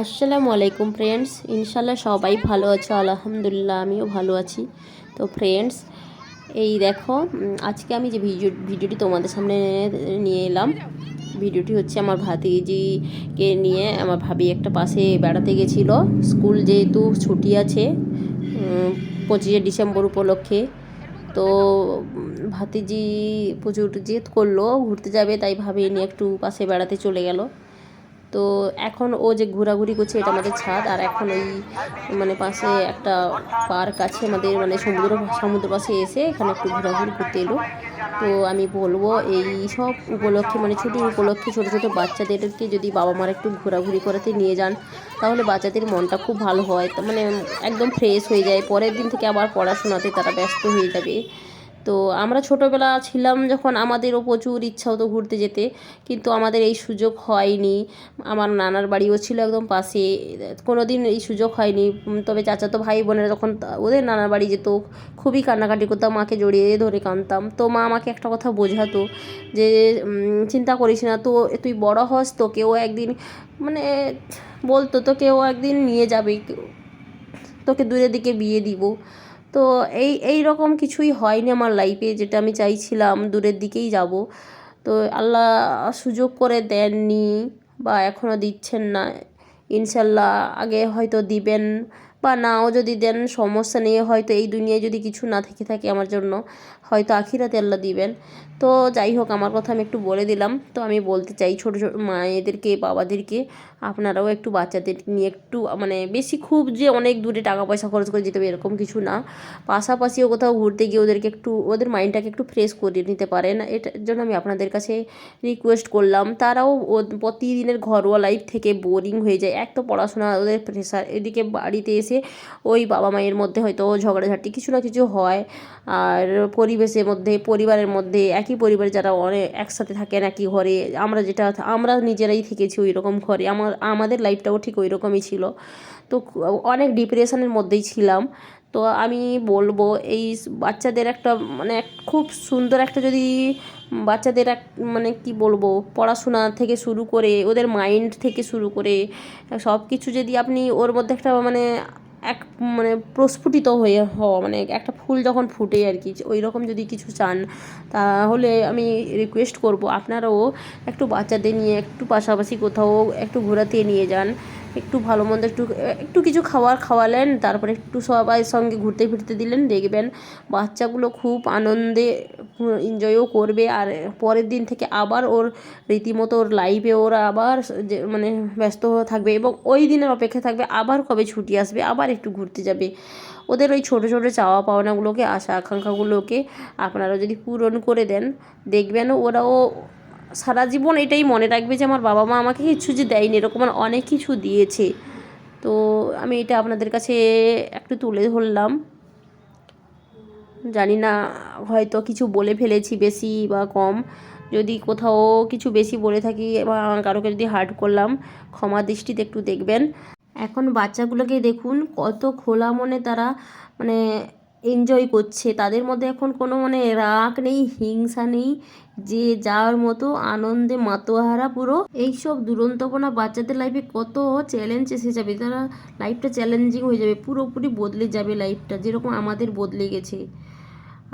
আসসালামু আলাইকুম ফ্রেন্ডস, ইনশাল্লাহ সবাই ভালো আছো। আলহামদুলিল্লাহ আমিও ভালো আছি। তো ফ্রেন্ডস, এই দেখো, আজকে আমি যে ভিডিওটি তোমাদের সামনে নিয়ে এলাম, ভিডিওটি হচ্ছে আমার ভাতিজিকে নিয়ে। আমার ভাবি একটা পাশে বেড়াতে গেছিলো, স্কুল যেহেতু ছুটি আছে 25শে ডিসেম্বর উপলক্ষে। তো ভাতিজি প্রচুর জেদ করলো ঘুরতে যাবে, তাই ভাবি নিয়ে একটু পাশে বেড়াতে চলে গেল। তো এখন ও যে ঘোরাঘুরি করছে, এটা আমাদের ছাদ। আর এখন ওই পাশে একটা পার্ক আছে আমাদের, সমুদ্র পাশে এসে এখানে একটু ঘোরাঘুরি করতে এলো। তো আমি বলবো এই সব উপলক্ষে ছুটির উপলক্ষে ছোটো ছোটো বাচ্চাদেরকে যদি বাবা মারা একটু ঘোরাঘুরি করাতে নিয়ে যান, তাহলে বাচ্চাদের মনটা খুব ভালো হয়। একদম ফ্রেশ হয়ে যায়। পরের দিন থেকে আবার পড়াশোনাতে তারা ব্যস্ত হয়ে যাবে। তো আমরা ছোটোবেলা ছিলাম যখন, আমাদেরও প্রচুর ইচ্ছা হতো ঘুরতে যেতে, কিন্তু আমাদের এই সুযোগ হয়নি। আমার নানার বাড়িও ছিল একদম পাশে, কোনো দিন এই সুযোগ হয়নি। তবে চাচাতো ভাই বোনেরা যখন ওদের নানার বাড়ি যেত, খুবই কান্নাকাটি করতাম, মাকে জড়িয়ে ধরে কাঁদতাম। তো মা আমাকে একটা কথা বোঝাতো যে চিন্তা করিস না, তো তুই বড় হস, তোকেও একদিন বলতো তোকেও একদিন নিয়ে যাবে, তোকে দূরের দিকে বিয়ে দিব। তো এই রকম কিছুই হয়নি আমার লাইফে, যেটা আমি চাইছিলাম দূরের দিকেই যাব। তো আল্লাহ সুযোগ করে দেননি, বা এখনও দিচ্ছেন না। ইনশাল্লাহ আগে হয়তো দিবেন, বা নাও যদি দেন সমস্যা নেই। হয়তো এই দুনিয়ায় যদি কিছু না থেকে থাকে আমার জন্য, হয়তো আখিরাতে আল্লাহ দিবেন। তো যাই হোক, আমার কথা আমি একটু বলে দিলাম। তো আমি বলতে চাই ছোটো ছোটো মায়েদেরকে, বাবাদেরকে, আপনারাও একটু বাচ্চাদের নিয়ে একটু বেশি খুব যে অনেক দূরে টাকা পয়সা খরচ করে যেতে হবে এরকম কিছু না। পাশাপাশিও কোথাও ঘুরতে গিয়ে ওদেরকে একটু, ওদের মাইন্ডটাকে একটু ফ্রেশ করে নিতে পারেন। এটার জন্য আমি আপনাদের কাছে রিকোয়েস্ট করলাম। তারাও প্রতিদিনের ঘরোয়া লাইফ থেকে বোরিং হয়ে যায়। এক তো পড়াশোনা, ওদের প্রেশার, এদিকে বাড়িতে এসে ওই বাবা মায়ের মধ্যে হয়তো ঝগড়াঝাটি কিছু না কিছু হয়। আর পরিবারের মধ্যে একই পরিবারে যারা অনেক একসাথে থাকেন একই ঘরে, আমরা নিজেরাই থেকেছি ওই রকম ঘরে, আমাদের লাইফটাও ঠিক ওই রকমই ছিল। তো অনেক ডিপ্রেশনের মধ্যেই ছিলাম। তো আমি বলবো এই বাচ্চাদের একটা খুব সুন্দর একটা, যদি বাচ্চাদের কি বলবো, পড়াশোনা থেকে শুরু করে ওদের মাইন্ড থেকে শুরু করে সব কিছু যদি আপনি ওর মধ্যে একটা এক প্রস্ফুটিত হয়ে হওয়া, একটা ফুল যখন ফুটে আর কি, ওই রকম যদি কিছু চান, তাহলে আমি রিকোয়েস্ট করব আপনারাও একটু বাচ্চাদের নিয়ে একটু পাশাপাশি কোথাও একটু ঘোরাতে নিয়ে যান। একটু ভালো মন্দ একটু একটু কিছু খাওয়ালেন, তারপরে একটু সবাই সঙ্গে ঘুরতে ফিরতে দিলেন, দেখবেন বাচ্চাগুলো খুব আনন্দে এনজয়ও করবে। আর পরের দিন থেকে আবার ওর রীতিমতো ওর লাইফে ওরা আবার যে ব্যস্ত থাকবে, এবং ওই দিনের অপেক্ষা থাকবে আবার কবে ছুটি আসবে, আবার একটু ঘুরতে যাবে। ওদের ওই ছোটো ছোটো চাওয়া পাওনাগুলোকে, আশা আকাঙ্ক্ষাগুলোকে আপনারা যদি পূরণ করে দেন, দেখবেন ওরাও সারা জীবন এটাই মনে রাখবে যে আমার বাবা মা আমাকে কিছু যে দেয়নি, এরকম অনেক কিছু দিয়েছে। তো আমি এটা আপনাদের কাছে একটু তুলে ধরলাম। জানি না হয়তো কিছু বলে ফেলেছি বেশি বা কম, যদি কোথাও কিছু বেশি বলে থাকি বা কারোকে যদি হার্ট করলাম, ক্ষমা দৃষ্টিতে একটু দেখবেন। এখন বাচ্চাগুলোকে দেখুন কত খোলা মনে তারা মানে এনজয় করছে। তাদের মধ্যে এখন কোনো রাগ নেই, হিংসা নেই, যে যার মতো আনন্দে মাতোয়ারা পুরো। এইসব দুরন্তপনা বাচ্চাদের লাইফে কত চ্যালেঞ্জ এসে যাবে, তারা লাইফটা চ্যালেঞ্জিং হয়ে যাবে, পুরোপুরি বদলে যাবে লাইফটা, যেরকম আমাদের বদলে গেছে।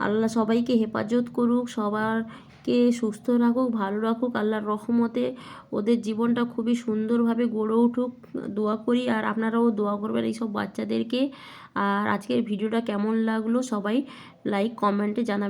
আল্লাহ সবাইকে হেফাজত করুক, সবারকে সুস্থ রাখুক, ভালো রাখুক আল্লাহর রহমতে। ওদের জীবনটা খুবই সুন্দরভাবে গড়ে উঠুক, দোয়া করি। আর আপনারাও দোয়া করবেন এইসব বাচ্চাদেরকে। আর আজকের ভিডিওটা কেমন লাগলো সবাই লাইক কমেন্টে জানাবেন।